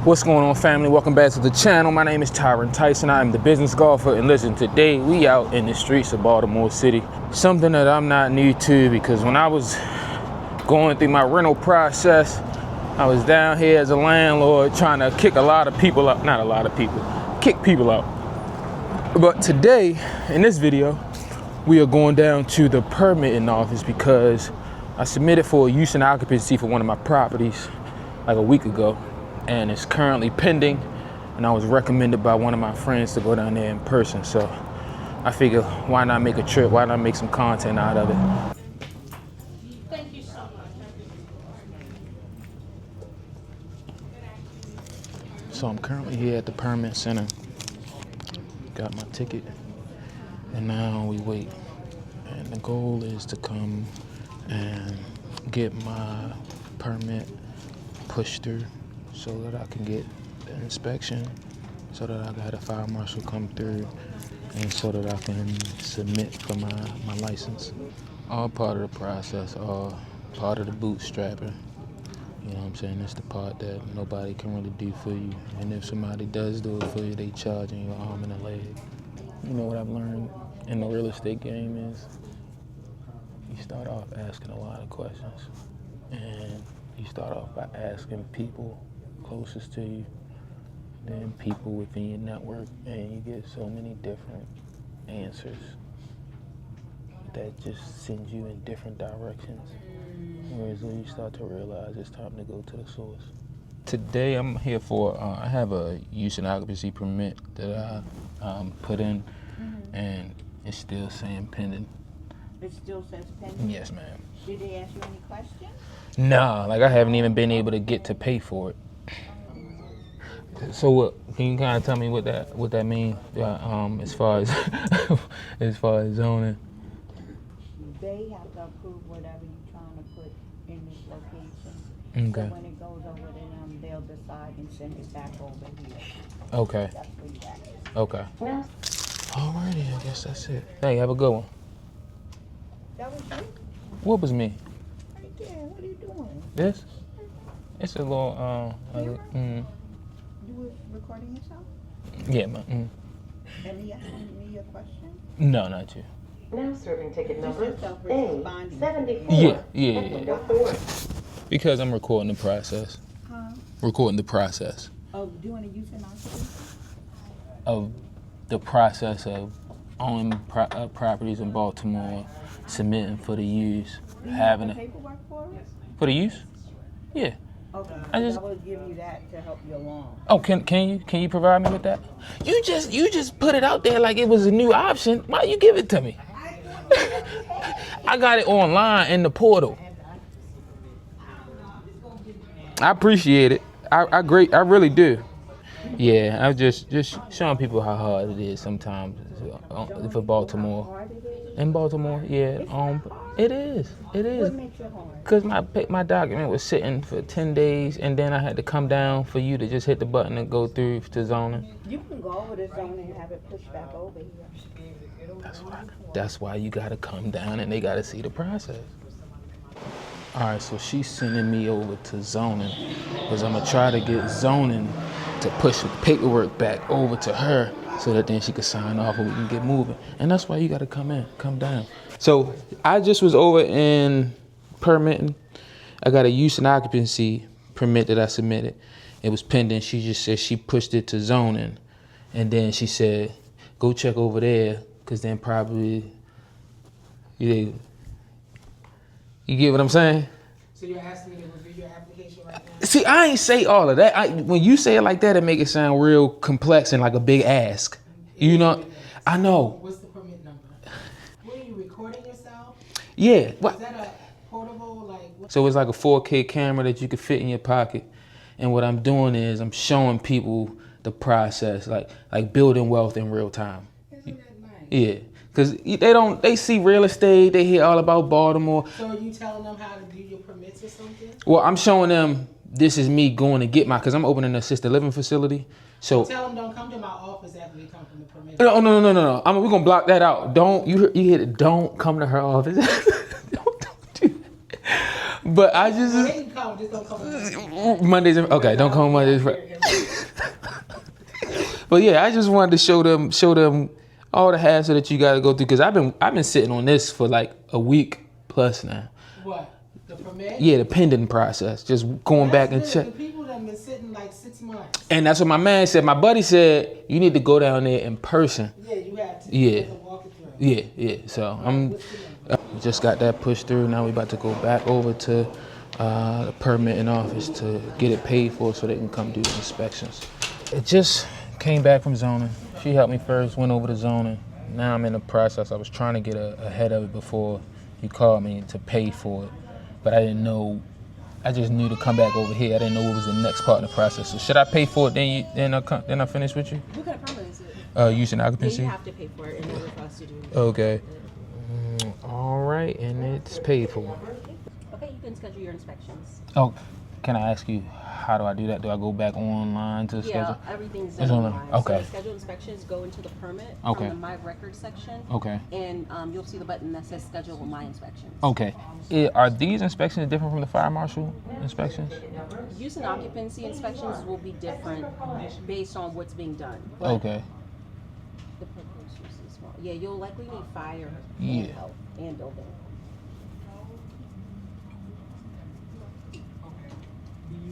What's going on, family? Welcome back to the channel. My name is Tyron Tyson. I am the business golfer, and listen, today we out in the streets of Baltimore City. Something that I'm not new to, because when I was going through my rental process, I was down here as a landlord trying to kick a lot of people out. Not a lot of people, kick people out. But today, in this video, we are going down to the permitting office because I submitted for a use and occupancy for one of my properties like a week ago, and it's currently pending, and I was recommended by one of my friends to go down there in person. So I figure, why not make a trip? Why not make some content out of it? Thank you so much. So I'm currently here at the permit center. Got my ticket, and now we wait. And the goal is to come and get my permit pushed through so that I can get the inspection, so that I got a fire marshal come through, and so that I can submit for my license. All part of the process, all part of the bootstrapping. You know what I'm saying? It's the part that nobody can really do for you. And if somebody does do it for you, they charging your arm and a leg. You know what I've learned in the real estate game is you start off asking a lot of questions. And you start off by asking people closest to you, then people within your network, and you get so many different answers that just send you in different directions. Whereas when you start to realize it's time to go to the source. Today I'm here for, I have a use and occupancy permit that I put in, and it's still saying pending. It still says pending? Yes, ma'am. Did they ask you any questions? Nah, like I haven't even been able to get to pay for it. So what, can you kind of tell me what that means, as far as as far as zoning? They have to approve whatever you're trying to put in this location. Okay. So when it goes over to them, they'll decide and send it back over here. Okay. That's what that is. Okay. Alrighty, I guess that's it. Hey, have a good one. That was you? What was me? Right there. What are you doing? This? It's a little, You were recording yourself? yeah, man. And you asking me a question? No, not you. Now serving ticket number yourself responding. A74. Yeah. Because I'm recording the process. Huh? Recording the process Of doing a use and occupancy? of the process of owning properties in Baltimore, submitting for the use, Do you having have the it paperwork for it? for the use. Yeah. Okay. I I just- will give you that to help you along. Oh, can you provide me with that? You just put it out there like it was a new option. Why you give it to me? I got it online in the portal. I appreciate it. I really do. Yeah, I'm just showing people how hard it is sometimes for Baltimore. In Baltimore, yeah, it is. What makes it hard? Cause my document was sitting for 10 days, and then I had to come down for you to just hit the button and go through to zoning. You can go over the zone and have it pushed back over here. That's why you gotta come down and they gotta see the process. All right, so she's sending me over to zoning, because I'm gonna try to get zoning to push the paperwork back over to her so that then she can sign off and we can get moving. And that's why you gotta come down. So I just was over in permitting. I got a use and occupancy permit that I submitted. It was pending. She just said she pushed it to zoning. And then she said, go check over there, because then probably, you get what I'm saying? So you're asking me to review your application right now? See, I ain't say all of that. When you say it like that, it make it sound real complex and like a big ask. You know, I know. What's the permit number? What are you recording yourself? Yeah. Is that a portable, like? What? So it's like a 4K camera that you can fit in your pocket. And what I'm doing is I'm showing people the process, like building wealth in real time. Isn't that nice? Yeah. Because they see real estate, they hear all about Baltimore. So are you telling them how to do your permits or something? Well, I'm showing them this is me going to get because I'm opening an assisted living facility. So Tell them don't come to my office after they come from the permit. no. We're gonna block that out. Don't you hit it? Don't come to her office. don't do that. But I just They can come, just don't come. Mondays. Okay, don't come Mondays. But yeah, I just wanted to show them all the hassle that you got to go through, because I've been sitting on this for like a week plus now. What? The permit? Yeah, the pending process, just going back and That's check. good. The people that have been sitting like 6 months. And that's what my man said. My buddy said you need to go down there in person. Yeah, you have to. Yeah. You have to walk it through. Yeah. So I'm just got that pushed through. Now we about to go back over to the permitting office to get it paid for, so they can come do the inspections. It just came back from zoning. She helped me first, went over to zoning. Now I'm in the process. I was trying to get ahead of it before you called me to pay for it, but I didn't know. I just knew to come back over here. I didn't know what was the next part of the process. So should I pay for it then I finish with you? What kind of permit is it? Use and Yeah, occupancy. you have to pay for it in order for us to do it. Okay. All right, and it's paid for. Okay, you can schedule your inspections. Oh, can I ask you, how do I do that? Do I go back online to Yeah, schedule? everything's It's done online. online. Okay. So the scheduled inspections go into the permit Okay. from the My Records section. Okay. And you'll see the button that says schedule my inspections. Okay. Are these inspections different from the fire marshal inspections? Use and occupancy inspections will be different based on what's being done. But Okay. the proposed use is small. Yeah, you'll likely need fire Yeah. and health and building.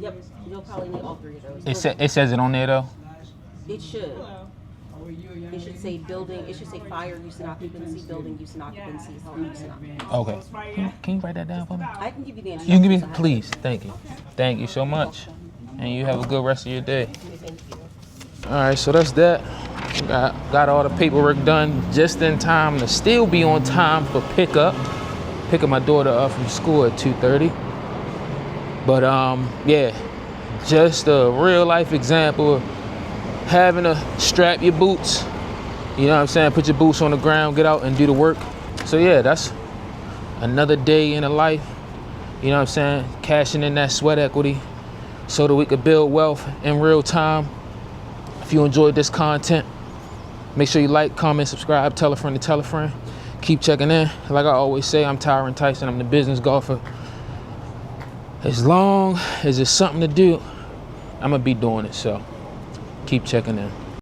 Yep, you'll probably need all three of those. It says it on there though. It should. It should say building, it should say fire use and occupancy, building use and occupancy, health use and occupancy. Okay. Can you write that down for me? I can give you the You instructions. can give me, I have it. please. Thank you. Thank you so much. And you have a good rest of your day. Thank you. All right, so that's that. Got all the paperwork done just in time to still be on time for pickup. Picking my daughter up from school at 2:30. But yeah, just a real life example of having to strap your boots. You know what I'm saying? Put your boots on the ground, get out and do the work. So yeah, that's another day in the life. You know what I'm saying? Cashing in that sweat equity so that we could build wealth in real time. If you enjoyed this content, make sure you like, comment, subscribe, tell a friend to tell a friend. Keep checking in. Like I always say, I'm Tyron Tyson. I'm the business golfer. As long as it's something to do, I'm gonna be doing it. So keep checking in.